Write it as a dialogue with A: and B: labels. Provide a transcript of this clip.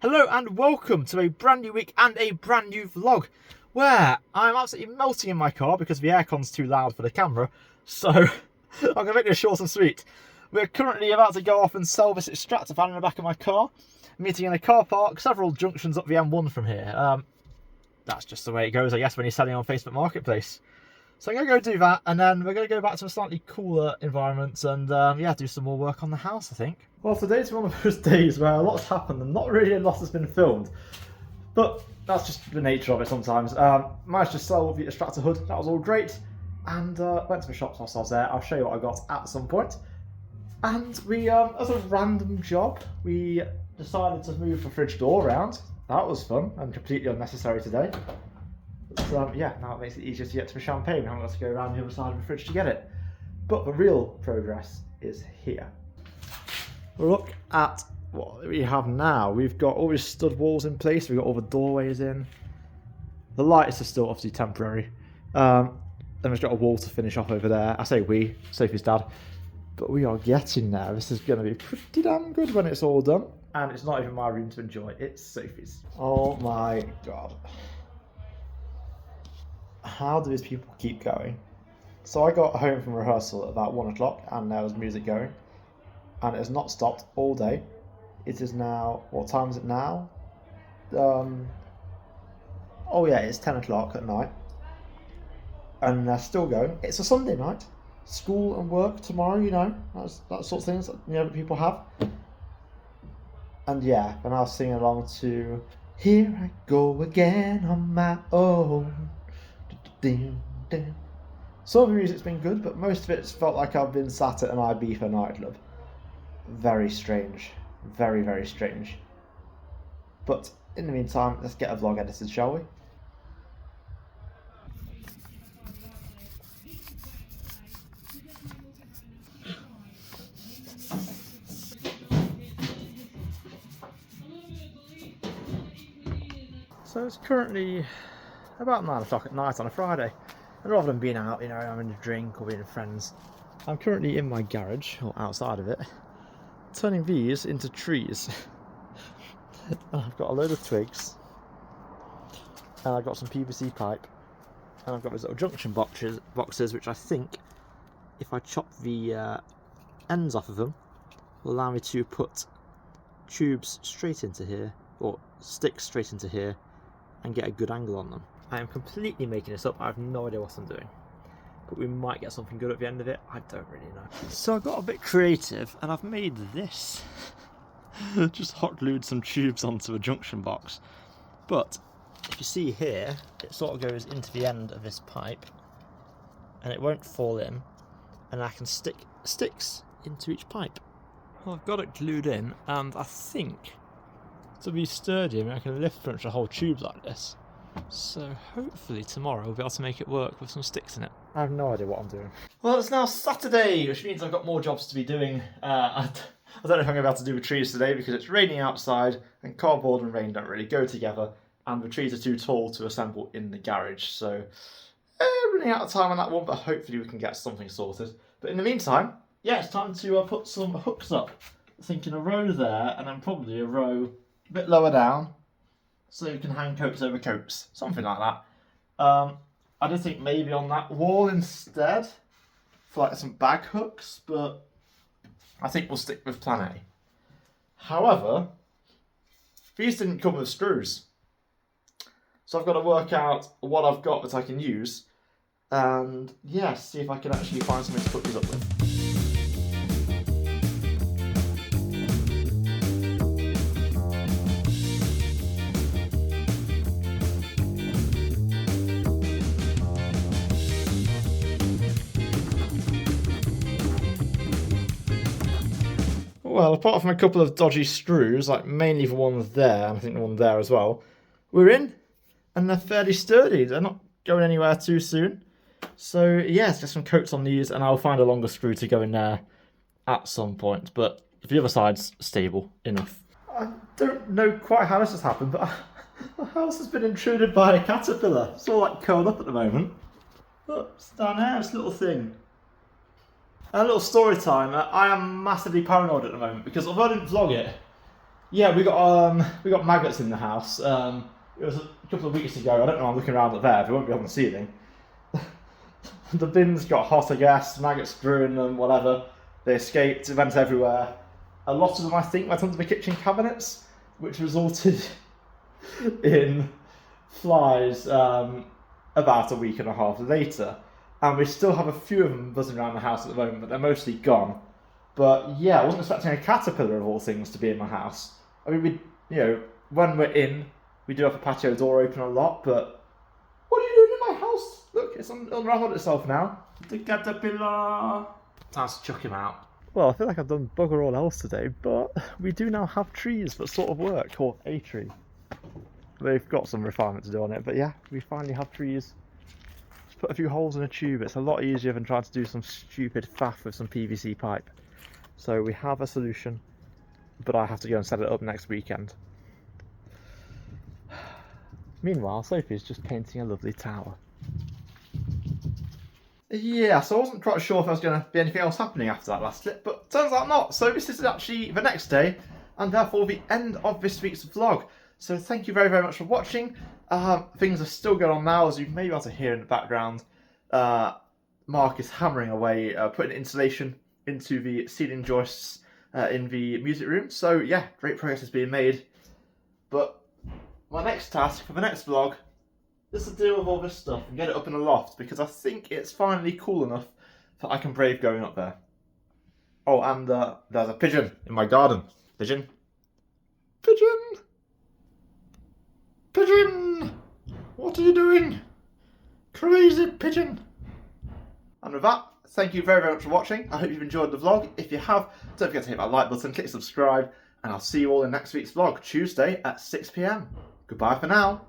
A: Hello and welcome to a brand new week and a brand new vlog where I'm absolutely melting in my car because the aircon's too loud for the camera, so I'm going to make this short and sweet. We're currently about to go off and sell this extractor fan in the back of my car, meeting in a car park several junctions up the M1 from here. That's just the way it goes, I guess, when you're selling on Facebook Marketplace. So I'm going to go do that, and then we're going to go back to a slightly cooler environment and, yeah, do some more work on the house, I think. Well, today's one of those days where a lot's happened and not really a lot has been filmed. But that's just the nature of it sometimes. Managed to sell the extractor hood, that was all great. And went to the shops whilst I was there. I'll show you what I got at some point. And we, as a random job, we decided to move the fridge door around. That was fun and completely unnecessary today. But, yeah, now it makes it easier to get to the champagne. We haven't got to go around the other side of the fridge to get it. But the real progress is here. Look at what we have now. We've got all these stud walls in place. We've got all the doorways in. The lights are still obviously temporary. Then we've got a wall to finish off over there. I say we, Sophie's dad. But we are getting there. This is going to be pretty damn good when it's all done. And it's not even my room to enjoy. It's Sophie's. Oh my god. How do these people keep going? So I got home from rehearsal at about 1 o'clock and there was music going. And it has not stopped all day. It is now, what time is it now? Oh yeah, it's 10 o'clock at night. And they're still going. It's a Sunday night. School and work tomorrow, you know. That sort of things that, you know, that people have. And yeah, and I was singing along to Here I Go Again on My Own. Some of the music's been good, but most of it's felt like I've been sat at an Ibiza nightclub. Very strange. Very, very strange. But in the meantime, let's get a vlog edited, shall we? So it's currently about 9 o'clock at night on a Friday. And rather than being out, you know, having a drink or being with friends, I'm currently in my garage, or outside of it, turning these into trees. And I've got a load of twigs, and I've got some PVC pipe, and I've got these little junction boxes which I think, if I chop the ends off of them, will allow me to put tubes straight into here, or sticks straight into here, and get a good angle on them. I am completely making this up, I have no idea what I'm doing. But we might get something good at the end of it, I don't really know. So I got a bit creative and I've made this. Just hot glued some tubes onto a junction box. But if you see here, it sort of goes into the end of this pipe and it won't fall in, and I can stick sticks into each pipe. Well, I've got it glued in, and I think to be sturdy, I can lift pretty much the whole tube like this. So hopefully tomorrow we'll be able to make it work with some sticks in it. I have no idea what I'm doing. Well, it's now Saturday, which means I've got more jobs to be doing. I don't know if I'm going to be able to do the trees today because it's raining outside and cardboard and rain don't really go together, and the trees are too tall to assemble in the garage. So running out of time on that one, but hopefully we can get something sorted. But in the meantime, yeah, it's time to put some hooks up. I'm thinking a row there and then probably a row a bit lower down, so you can hang coats over coats, something like that. I did think maybe on that wall instead, for like some bag hooks, but I think we'll stick with plan A. However, these didn't come with screws. So I've got to work out what I've got that I can use, and yeah, see if I can actually find something to put these up with. Well, apart from a couple of dodgy screws, like mainly the ones there, and I think the one there as well, we're in, and they're fairly sturdy. They're not going anywhere too soon. So yeah, let's get some coats on these, and I'll find a longer screw to go in there at some point. But the other side's stable enough. I don't know quite how this has happened, but the house has been intruded by a caterpillar. It's all like curled up at the moment. Look, it's down there, this little thing. A little story time. I am massively paranoid at the moment because although I didn't vlog it, Yeah, we got maggots in the house. It was a couple of weeks ago. I don't know. I'm looking around up there. They won't be on the ceiling. The bins got hot, I guess. Maggots grew in them. Whatever. They escaped. It went everywhere. A lot of them, I think, went under the kitchen cabinets, which resulted in flies about a week and a half later. And we still have a few of them buzzing around the house at the moment, but they're mostly gone. But yeah, I wasn't expecting a caterpillar of all things to be in my house. I mean, when we're in, we do have a patio door open a lot, but what are you doing in my house? Look, it's unraveled itself now. The caterpillar. Time to chuck him out. Well, I feel like I've done bugger all else today, but we do now have trees that sort of work, or a tree. They've got some refinement to do on it, but yeah, we finally have trees. Just put a few holes in a tube. It's a lot easier than trying to do some stupid faff with some PVC pipe. So we have a solution, but I have to go and set it up next weekend. Meanwhile, Sophie's just painting a lovely tower. Yeah, so I wasn't quite sure if there was going to be anything else happening after that last clip, but turns out not. So this is actually the next day, and therefore the end of this week's vlog. So thank you very, very much for watching. Things are still going on now, as you may be able to hear in the background. Mark is hammering away, putting insulation into the ceiling joists in the music room. So yeah, great progress is being made. But my next task for the next vlog is to deal with all this stuff and get it up in a loft, because I think it's finally cool enough that I can brave going up there. Oh, and there's a pigeon in my garden. Pigeon. Pigeon! Pigeon! What are you doing? Crazy pigeon! And with that, thank you very, very much for watching. I hope you've enjoyed the vlog. If you have, don't forget to hit that like button, click subscribe, and I'll see you all in next week's vlog, Tuesday at 6 PM. Goodbye for now.